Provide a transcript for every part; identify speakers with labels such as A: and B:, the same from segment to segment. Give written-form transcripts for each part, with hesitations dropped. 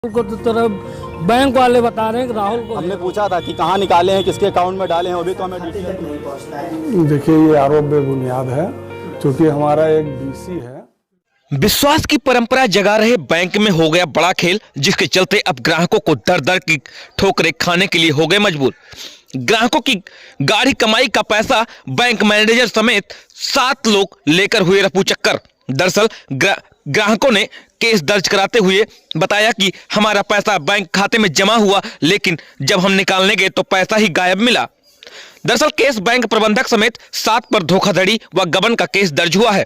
A: को तो तरफ बैंक वाले बता रहे हैं कि राहुल को
B: हमने पूछा था कि कहाँ निकाले हैं, किसके अकाउंट में डाले हैं, अभी तो हमें डिटेल नहीं पहुँचता।
C: देखिए, ये आरोप बेबुनियाद है क्योंकि हमारा एक बीसी है।
D: विश्वास की परंपरा जगा रहे बैंक में हो गया बड़ा खेल, जिसके चलते अब ग्राहकों को दर दर की ठोकरें खाने के लिए हो गए मजबूर। ग्राहकों की गाढ़ी कमाई का पैसा बैंक मैनेजर समेत 7 लोग लेकर हुए रफू चक्कर। दरअसल ग्राहकों ने केस दर्ज कराते हुए बताया कि हमारा पैसा बैंक खाते में जमा हुआ, लेकिन जब हम निकालने गए तो पैसा ही गायब मिला। दरअसल केस बैंक प्रबंधक समेत 7 पर धोखाधड़ी व गबन का केस दर्ज हुआ है।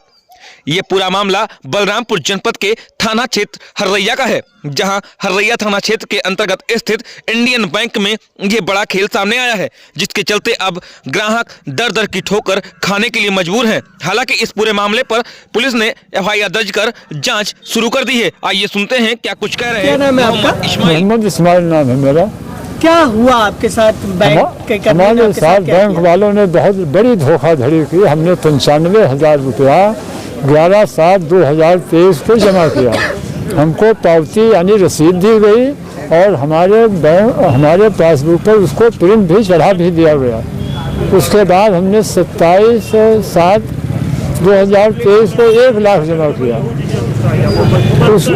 D: ये पूरा मामला बलरामपुर जनपद के थाना क्षेत्र हररैया का है, जहां हररैया थाना क्षेत्र के अंतर्गत स्थित इंडियन बैंक में ये बड़ा खेल सामने आया है, जिसके चलते अब ग्राहक दर दर की ठोकर खाने के लिए मजबूर हैं। हालांकि इस पूरे मामले पर पुलिस ने FIR दर्ज कर जांच शुरू कर दी है। आइए सुनते हैं क्या कुछ कह रहे हैं
C: मोहम्मद इस्माइल नाम है मेरा।
E: क्या हुआ आपके साथ?
C: हमारे साथ बैंक वालों ने बहुत बड़ी धोखाधड़ी की। हमने 95,000 रुपया 11/7/2023 को जमा किया। हमको पावती यानी रसीद दी गई और हमारे पासबुक पर उसको प्रिंट भी चढ़ा भी दिया गया। उसके बाद हमने 27/7/2023 को 1 लाख जमा किया। उस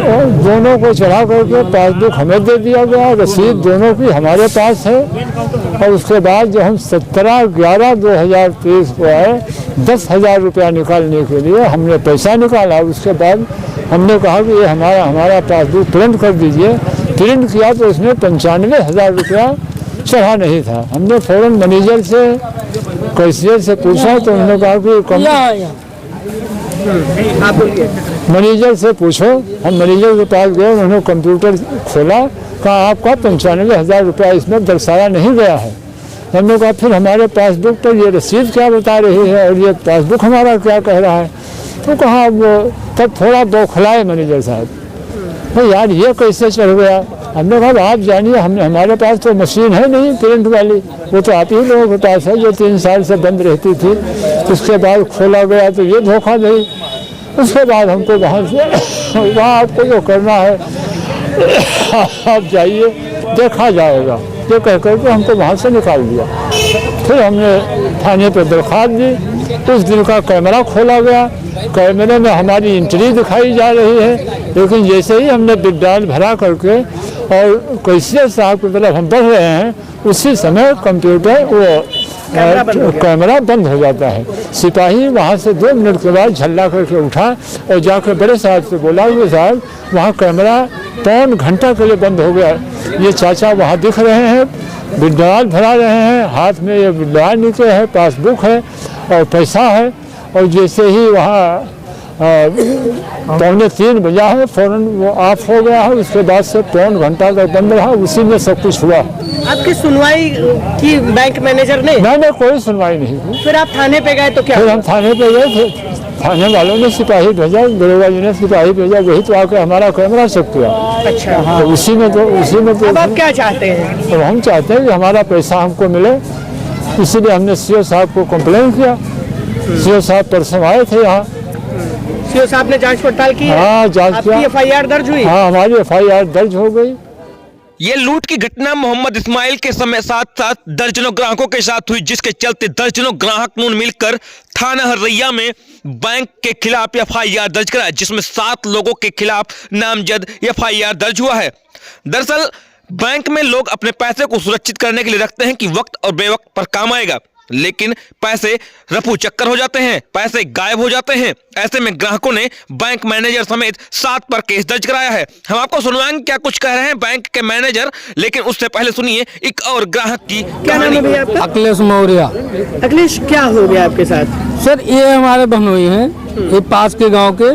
C: दोनों को चढ़ा करके पासबुक हमें दे दिया गया, रसीद दोनों की हमारे पास है। और उसके बाद जब हम 17/11/2023 को आए 10,000 रुपया निकालने के लिए, हमने पैसा निकाला। उसके बाद हमने कहा कि ये हमारा पासबुक प्रिंट कर दीजिए। प्रिंट किया तो उसमें 95,000 रुपया चढ़ा नहीं था। हमने फौरन मैनेजर से कैशियर से पूछा तो उन्होंने कहा कि मैनेजर से पूछो। हम मैनेजर के पास गए, उन्होंने कंप्यूटर खोला, कहा आपका 95,000 रुपया इसमें दर्शाया नहीं गया है। हमने कहा फिर हमारे पासबुक पर ये रसीद क्या बता रही है और ये पासबुक हमारा क्या कह रहा है। तो कहा वो तब थोड़ा बौखलाए मैनेजर साहब, तो यार ये कैसे चढ़ गया। हमने कहा आप जानिए, हमारे पास तो मशीन है नहीं प्रिंट वाली, वो तो आप ही लोगों के पास है जो 3 साल से बंद रहती थी। उसके बाद खोला गया तो ये धोखा नहीं। उसके बाद हमको वहाँ से वहाँ आपको जो करना है आप जाइए, देखा जाएगा, ये कह करके हमको वहाँ से निकाल दिया। फिर हमने थाने पर दरख्वास्त दी। उस दिन का कैमरा खोला गया, कैमरे में हमारी एंट्री दिखाई जा रही है, लेकिन जैसे ही हमने विड्रॉल भरा करके और कैशियर साहब की तरफ हम बढ़ रहे हैं, उसी समय कंप्यूटर कैमरा बंद हो जाता है। सिपाही वहाँ से 2 मिनट के बाद झल्ला करके उठा और जाकर बड़े साहब से बोला कि साहब वहाँ कैमरा 3 घंटा के लिए बंद हो गया। ये चाचा वहाँ दिख रहे हैं, विड्रॉल भरा रहे हैं, हाथ में ये विड्रॉल नीचे है, पासबुक है और पैसा है। और जैसे ही वहाँ 2:45 बजा है, फौरन वो ऑफ हो गया है। उसके बाद से 3 घंटा तक बंद रहा, उसी में सब कुछ हुआ।
E: आपकी सुनवाई की बैंक मैनेजर ने?
C: मैंने कोई सुनवाई नहीं की।
E: फिर आप थाने पे गए तो क्या?
C: फिर हम थाने पे गए थे, थाने वालों ने सिपाही भेजा, दरोगा जी ने सिपाही भेजा, वही तो आके हमारा कैमरा चेक किया।
E: अच्छा,
C: हाँ। तो उसी में तो
E: अब आप क्या चाहते हैं?
C: तो हम चाहते हैं कि हमारा पैसा हमको मिले। इसीलिए हमने CO साहब को कंप्लेन किया। CO साहब परसों आए थे यहाँ।
E: CO साहब ने जांच पड़ताल की?
C: हाँ, जांच किया।
E: आपकी FIR दर्ज हुई?
C: हाँ, हमारी FIR दर्ज हो गई।
D: ये लूट की घटना मोहम्मद इस्माइल के समय साथ दर्जनों ग्राहकों के साथ हुई, जिसके चलते दर्जनों ग्राहक ने मिलकर थाना हररैया में बैंक के खिलाफ FIR दर्ज कराया, जिसमें 7 लोगों के खिलाफ नामजद FIR दर्ज हुआ है। दरअसल बैंक में लोग अपने पैसे को सुरक्षित करने के लिए रखते हैं कि वक्त और बेवक्त पर काम आएगा, लेकिन पैसे रफू चक्कर हो जाते हैं, पैसे गायब हो जाते हैं। ऐसे में ग्राहकों ने बैंक मैनेजर समेत 7 पर केस दर्ज कराया है। हम आपको सुनवाएंगे क्या कुछ कह रहे हैं बैंक के मैनेजर, लेकिन उससे पहले सुनिए एक और ग्राहक की।
E: क्या नाम है भैया आपका?
A: अखिलेश मौर्य।
E: अखिलेश, क्या हो गया आपके साथ?
A: सर, ये हमारे बहनोई हैं, ये पास के गांव के,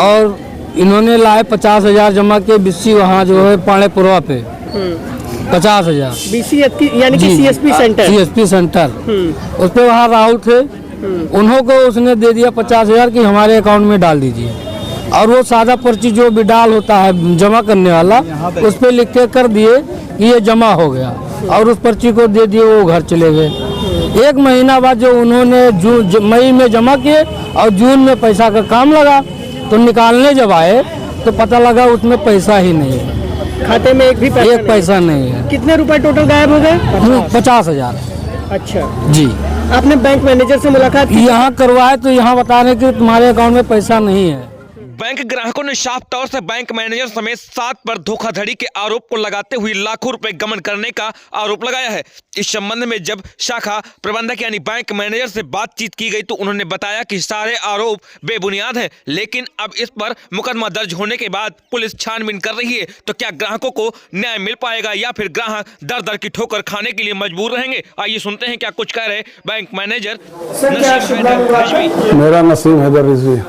A: और इन्होंने लाए 50,000 जमा के BC वहाँ जो है पाड़ेपुरवा पे 50,000
E: BC यानी कि CSP सेंटर।
A: उस पे वहाँ राहुल थे, उन्हों को उसने दे दिया 50,000 कि हमारे अकाउंट में डाल दीजिए। और वो सादा पर्ची जो विड्रॉल होता है जमा करने वाला, उस पे लिख के कर दिए कि ये जमा हो गया, और उस पर्ची को दे दिए, वो घर चले गए। 1 महीना बाद जो उन्होंने मई में जमा किए और जून में पैसा का काम लगा, तो निकालने जब आए तो पता लगा उसमें पैसा ही नहीं है।
E: खाते में एक भी पैसा
A: एक पैसा नहीं है।
E: कितने रुपए टोटल गायब हो गए?
A: 50,000।
E: अच्छा,
A: जी।
E: आपने बैंक मैनेजर से मुलाकात की?
A: यहाँ करवाए तो यहाँ बता रहे कि तुम्हारे अकाउंट में पैसा नहीं है।
D: बैंक ग्राहकों ने साफ तौर से बैंक मैनेजर समेत 7 पर धोखाधड़ी के आरोप को लगाते हुए लाखों रुपए गबन करने का आरोप लगाया है। इस संबंध में जब शाखा प्रबंधक यानी बैंक मैनेजर से बातचीत की गई तो उन्होंने बताया कि सारे आरोप बेबुनियाद हैं, लेकिन अब इस पर मुकदमा दर्ज होने के बाद पुलिस छानबीन कर रही है। तो क्या ग्राहकों को न्याय मिल पाएगा या फिर ग्राहक दर दर की ठोकर खाने के लिए मजबूर रहेंगे? आइए सुनते हैं क्या कुछ कह रहे बैंक मैनेजर नसीम हैदर रिजवी।
F: मेरा नसीम हैदर रिजवी।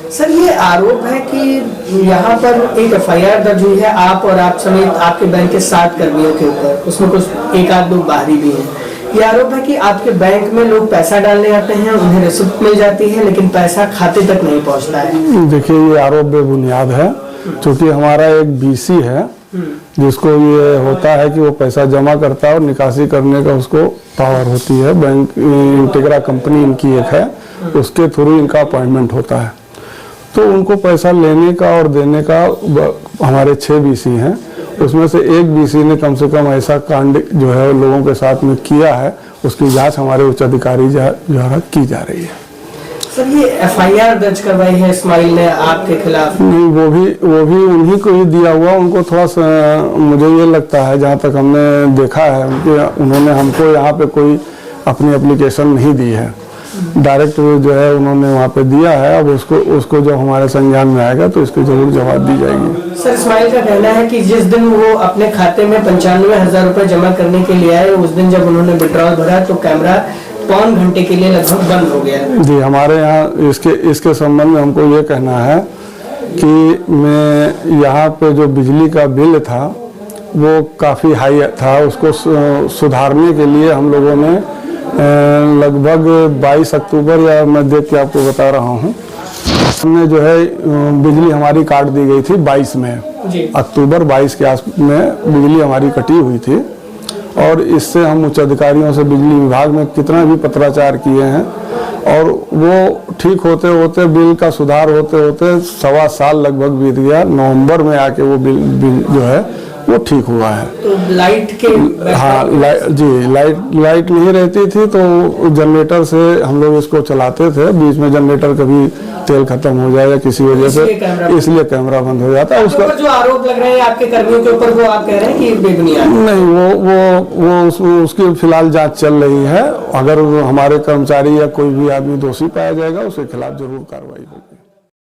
E: सर, ये आरोप है कि यहाँ पर एक एफआईआर दर्ज हुई है आप और आप समेत आपके बैंक के 7 कर्मियों के ऊपर, उसमें कुछ एक आध लोग बाहरी भी हैं। ये आरोप है कि आपके बैंक में लोग पैसा डालने आते हैं, उन्हें रिसिप्ट मिल जाती है लेकिन पैसा खाते तक नहीं पहुँचता है।
F: देखिए, ये आरोप बेबुनियाद है, क्योंकि हमारा एक बीसी है जिसको ये होता है कि वो पैसा जमा करता है और निकासी करने का उसको पावर होती है। बैंक इंटीग्रा कंपनी इनकी एक है, उसके थ्रू इनका अपॉइंटमेंट होता है। तो उनको पैसा लेने का और देने का हमारे 6 बीसी हैं, उसमें से एक बीसी ने कम से कम ऐसा कांड जो है लोगों के साथ में किया है, उसकी जांच हमारे उच्च अधिकारी द्वारा की जा रही है।
E: सर, ये एफआईआर दर्ज करवाई है इस्माइल ने आपके खिलाफ?
F: नहीं, वो भी उन्हीं को ही दिया हुआ। उनको थोड़ा सा मुझे ये लगता है, जहाँ तक हमने देखा है, उन्होंने हमको यहाँ पे कोई अपनी एप्लीकेशन नहीं दी है, डायरेक्ट जो है उन्होंने वहाँ पे दिया है। अब उसको जब हमारे संज्ञान में आएगा तो इसकी जरूर जवाब दी जाएगी।
E: सर, इस्माइल का कहना है कि जिस दिन वो अपने खाते में 95,000 रुपए जमा करने के लिए आए, उस दिन जब उन्होंने विड्रॉल भरा तो कैमरा पौन घंटे के लिए लगभग बंद हो गया।
F: जी, हमारे यहाँ इसके संबंध में हमको ये कहना है कि मैं यहाँ पे जो बिजली का बिल था वो काफ़ी हाई था, उसको सुधारने के लिए हम लोगों ने लगभग 22 अक्टूबर, या मैं देख के आपको बता रहा हूँ, हमने जो है बिजली हमारी काट दी गई थी 22 में, अक्टूबर 22 के आस में बिजली हमारी कटी हुई थी। और इससे हम उच्च अधिकारियों से बिजली विभाग में कितना भी पत्राचार किए हैं, और वो ठीक होते होते बिल का सुधार होते होते 1.25 साल लगभग बीत गया। नवंबर में आके वो बिल जो है वो ठीक हुआ है।
E: तो लाइट के
F: लाइट नहीं रहती थी तो जनरेटर से हम लोग इसको चलाते थे। बीच में जनरेटर कभी तेल खत्म हो जाए या किसी वजह से, इसलिए कैमरा बंद हो जाता है। उसका
E: जो आरोप लग रहे हैं आपके कर्मियों के ऊपर, वो आप कह रहे हैं कि बेबुनियाद
F: नहीं, उसकी फिलहाल जांच चल रही है। अगर हमारे कर्मचारी या कोई भी आदमी दोषी पाया जाएगा उसके खिलाफ जरूर कार्रवाई होगी।